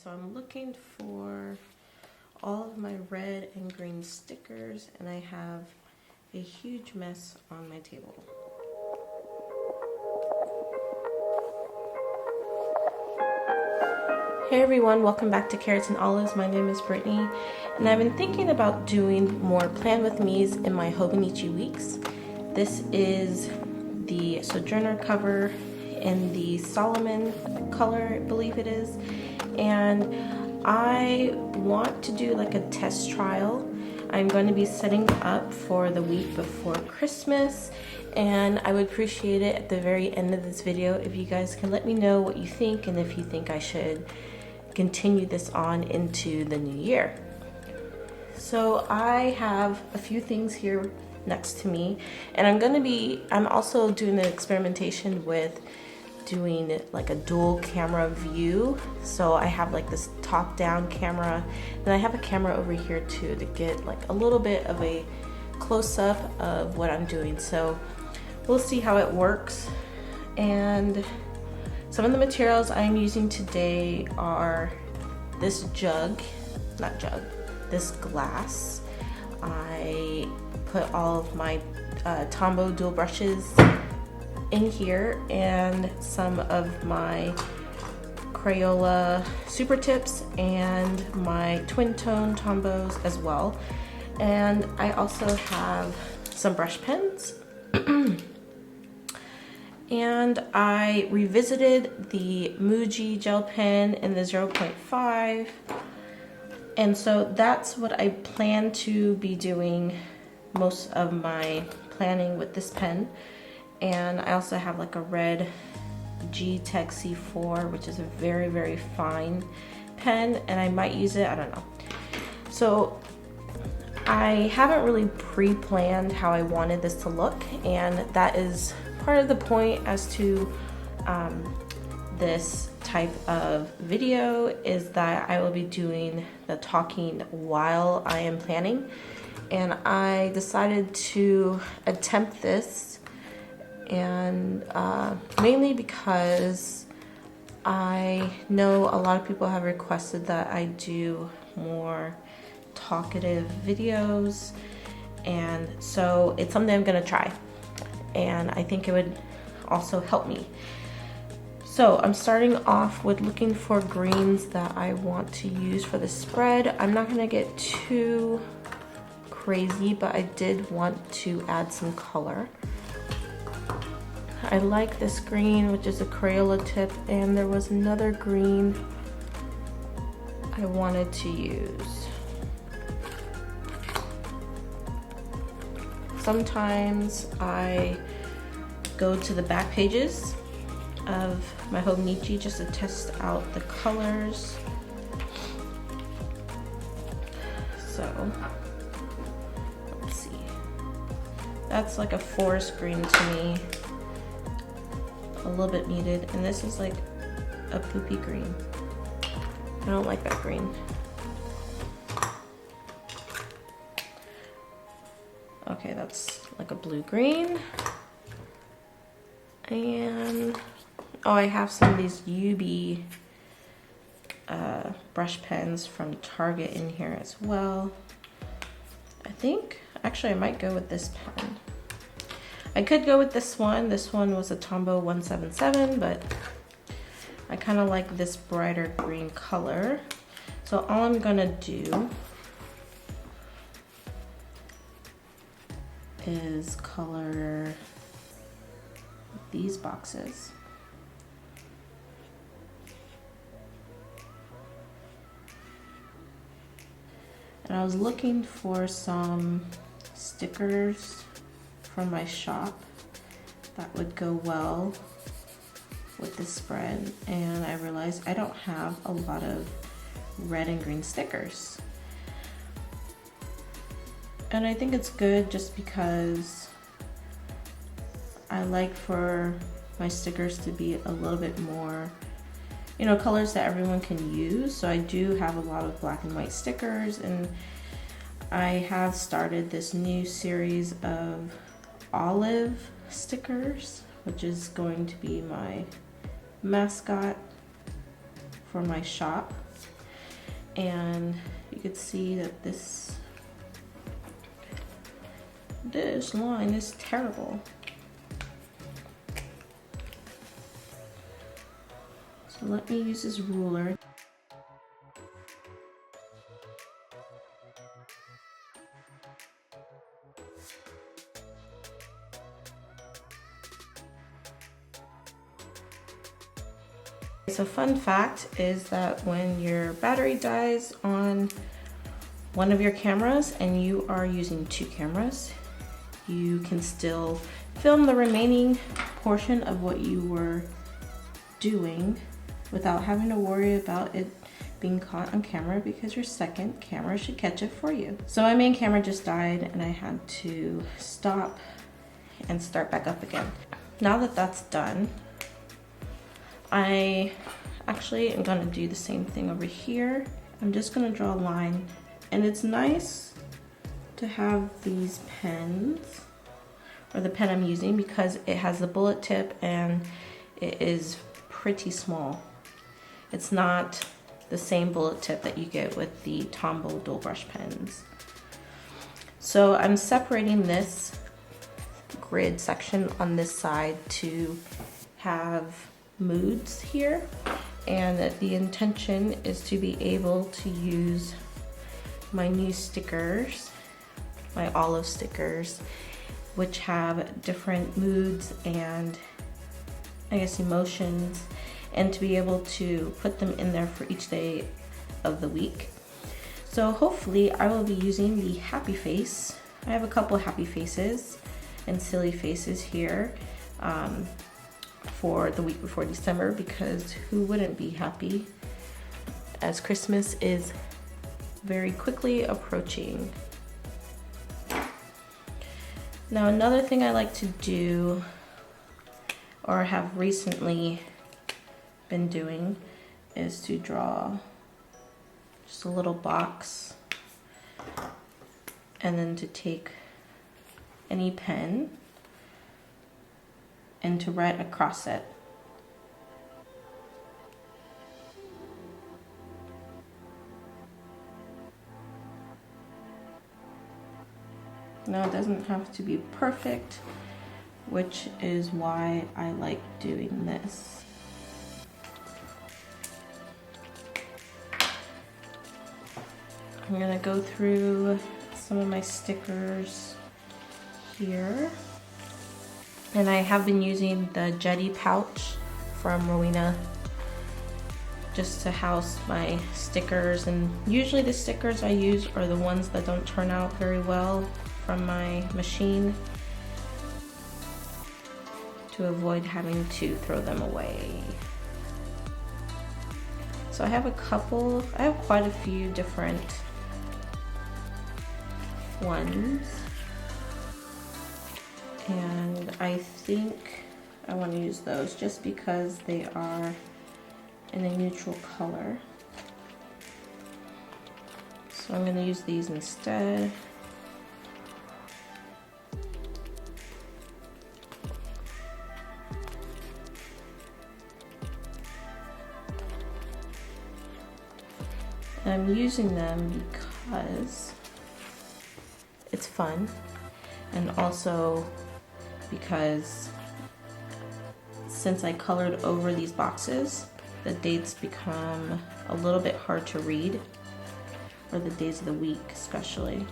So I'm looking for all of my red and green stickers, and I have a huge mess on my table. Hey everyone, welcome back to Carrots and Olives. My name is Brittany, and I've been thinking about doing more Plan With Me's in my Hobonichi weeks. This is the Sojourner cover in the Solomon color, I believe it is, and I want to do like a test trial. I'm going to be setting up for the week before Christmas, and I would appreciate it at the very end of this video if you guys can let me know what you think and if you think I should continue this on into the new year. So I have a few things here next to me, and I'm also doing an experimentation with doing like a dual camera view. So I have like this top down camera, and I have a camera over here too to get like a little bit of a close-up of what I'm doing. So we'll see how it works. And some of the materials I'm using today are this this glass. I put all of my Tombow dual brushes in here and some of my Crayola super tips and my twin tone Tombows as well. And I also have some brush pens. And I revisited the Muji gel pen in the 0.5. And so that's what I plan to be doing most of my planning with this pen. And I also have like a red G-Tech C4, which is a very, very fine pen, and I might use it, I don't know. So I haven't really pre-planned how I wanted this to look, and that is part of the point as to this type of video, is that I will be doing the talking while I am planning. And I decided to attempt this, and mainly because I know a lot of people have requested that I do more talkative videos, and so it's something I'm gonna try, and I think it would also help me. So I'm starting off with looking for greens that I want to use for the spread. I'm not gonna get too crazy, but I did want to add some color. I like this green, which is a Crayola tip, and there was another green I wanted to use. Sometimes I go to the back pages of my Hobonichi just to test out the colors. So let's see. That's like a forest green to me, a little bit muted, and this is like a poopy green. I don't like that green. Okay, that's like a blue green. And oh, I have some of these UB brush pens from Target in here as well. I think actually I might go with this pen. I could go with this one. This one was a Tombow 177, but I kind of like this brighter green color. So all I'm gonna do is color these boxes. And I was looking for some stickers from my shop that would go well with this spread, and I realized I don't have a lot of red and green stickers. And I think it's good just because I like for my stickers to be a little bit more, you know, colors that everyone can use. So I do have a lot of black and white stickers, and I have started this new series of olive stickers, which is going to be my mascot for my shop. and you could see that this line is terrible. So let me use this ruler. So fun fact is that when your battery dies on one of your cameras and you are using 2 cameras, you can still film the remaining portion of what you were doing without having to worry about it being caught on camera, because your second camera should catch it for you. So my main camera just died and I had to stop and start back up again. Now that that's done, I actually am gonna do the same thing over here. I'm just gonna draw a line, and it's nice to have these pens, or the pen I'm using, because it has the bullet tip and it is pretty small. It's not the same bullet tip that you get with the Tombow dual brush pens. So I'm separating this grid section on this side to have moods here, and that the intention is to be able to use my new stickers, my olive stickers, which have different moods and I guess emotions, and to be able to put them in there for each day of the week. So hopefully I will be using the happy face. I have a couple happy faces and silly faces here for the week before December, because who wouldn't be happy as Christmas is very quickly approaching. Now another thing I like to do, or have recently been doing, is to draw just a little box, and then to take any pen and to write across it. Now it doesn't have to be perfect, which is why I like doing this. I'm gonna go through some of my stickers here. And I have been using the Jetty pouch from Rowena just to house my stickers, and usually the stickers I use are the ones that don't turn out very well from my machine, to avoid having to throw them away. So I have quite a few different ones, and I think I want to use those just because they are in a neutral color. So I'm going to use these instead. And I'm using them because it's fun, and also because since I colored over these boxes, the dates become a little bit hard to read, or the days of the week especially.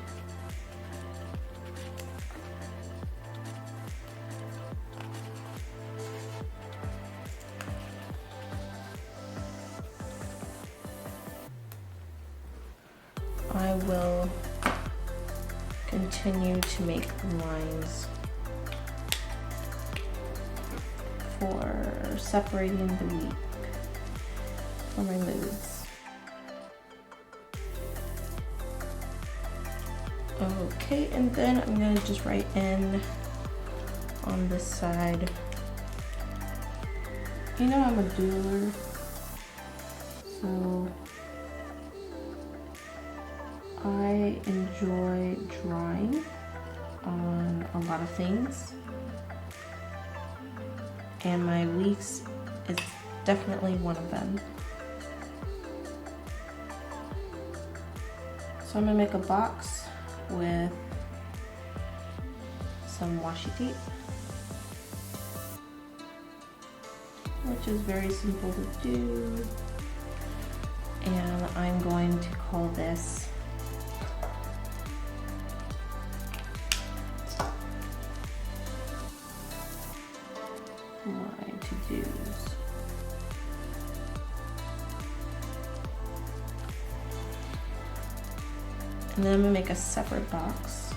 I will continue to make lines for separating the week for my moods. Okay, and then I'm going to just write in on this side. You know, I'm a doodler, so I enjoy drawing on a lot of things, and my weeks is definitely one of them. So I'm gonna make a box with some washi tape, which is very simple to do. And I'm going to call this my to-dos. And then I'm gonna make a separate box.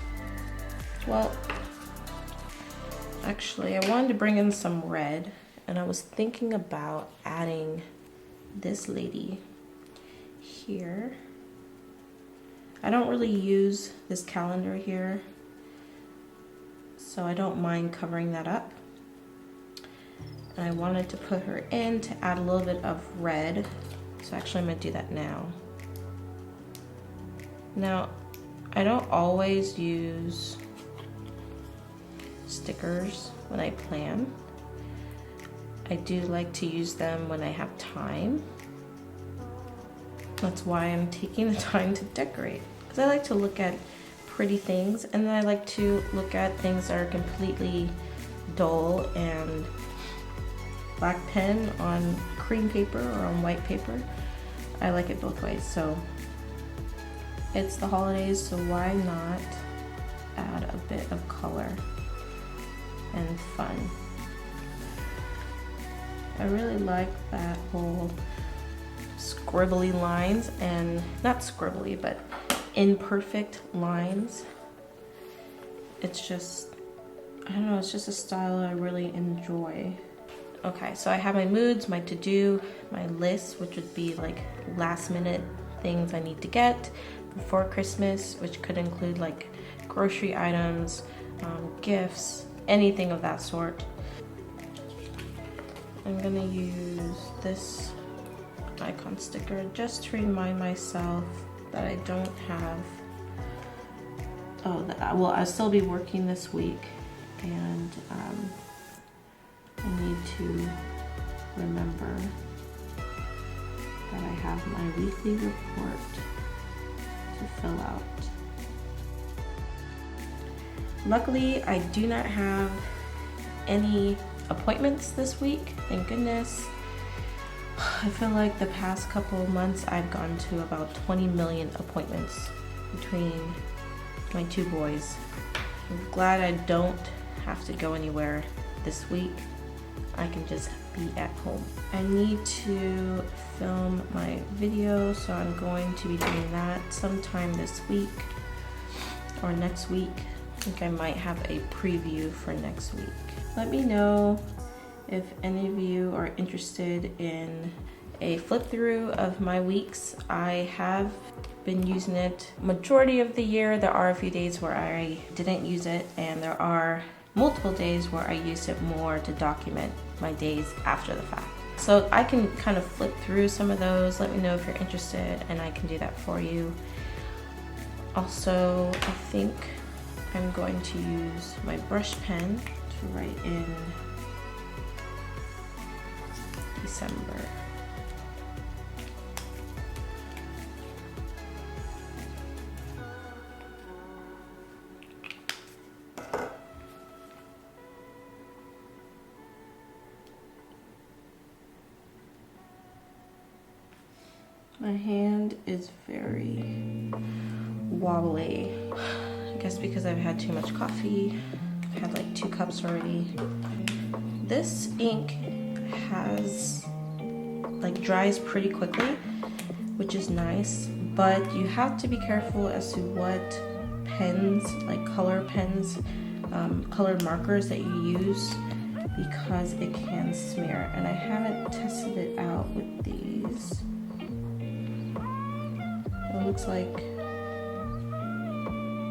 Well, actually I wanted to bring in some red, and I was thinking about adding this lady here. I don't really use this calendar here, so I don't mind covering that up. And I wanted to put her in to add a little bit of red. So actually I'm gonna do that now. Now, I don't always use stickers when I plan. I do like to use them when I have time. That's why I'm taking the time to decorate. Because I like to look at pretty things, and then I like to look at things that are completely dull and black pen on cream paper or on white paper. I like it both ways. So it's the holidays, so why not add a bit of color and fun? I really like that whole scribbly lines, and not scribbly, but imperfect lines. It's just, I don't know, it's just a style I really enjoy. Okay, so I have my moods, my to-do, my list, which would be like last minute things I need to get before Christmas, which could include like grocery items, gifts, anything of that sort. I'm gonna use this icon sticker just to remind myself that I don't have, well, I'll still be working this week, and I need to remember that I have my weekly report to fill out. Luckily, I do not have any appointments this week, thank goodness. I feel like the past couple of months I've gone to about 20 million appointments between my two boys. I'm glad I don't have to go anywhere this week. I can just be at home. I need to film my video, so I'm going to be doing that sometime this week or next week. I think I might have a preview for next week. Let me know if any of you are interested in a flip through of my weeks. I have been using it majority of the year. There are a few days where I didn't use it, and there are multiple days where I used it more to document my days after the fact. So I can kind of flip through some of those. Let me know if you're interested, and I can do that for you. Also, I think I'm going to use my brush pen to write in December. My hand is very wobbly. I guess because I've had too much coffee. I've had like 2 cups already. This ink has like dries pretty quickly, which is nice, but you have to be careful as to what pens, like color pens, colored markers that you use, because it can smear. And I haven't tested it out with these. It looks like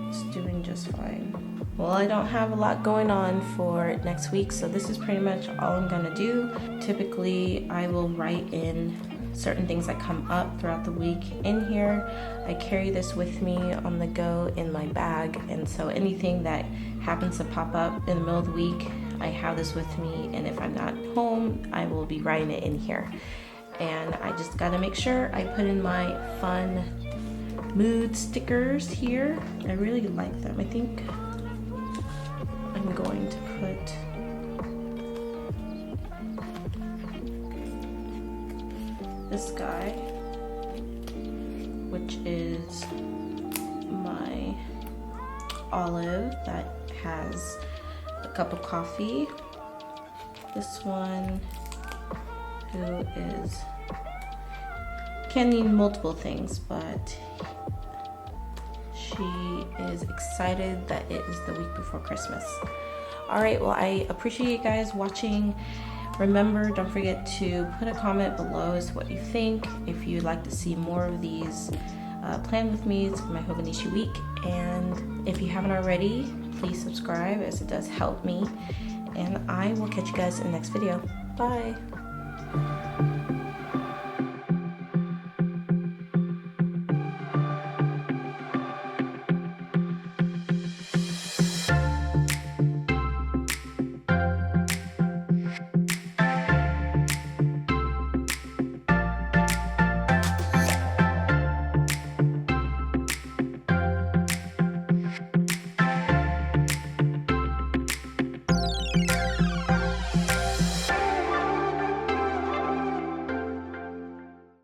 it's doing just fine. Well, I don't have a lot going on for next week, so this is pretty much all I'm gonna do. Typically, I will write in certain things that come up throughout the week in here. I carry this with me on the go in my bag, and so anything that happens to pop up in the middle of the week, I have this with me, and if I'm not home, I will be writing it in here. And I just gotta make sure I put in my fun mood stickers here. I really like them. I think I'm going to put this guy, which is my olive that has a cup of coffee. This one, who is, can mean multiple things, but she is excited that it is the week before Christmas. All right, well, I appreciate you guys watching. Remember, don't forget to put a comment below as to what you think. If you'd like to see more of these plan with me for my Hobonichi week. And if you haven't already, please subscribe, as it does help me. And I will catch you guys in the next video. Bye.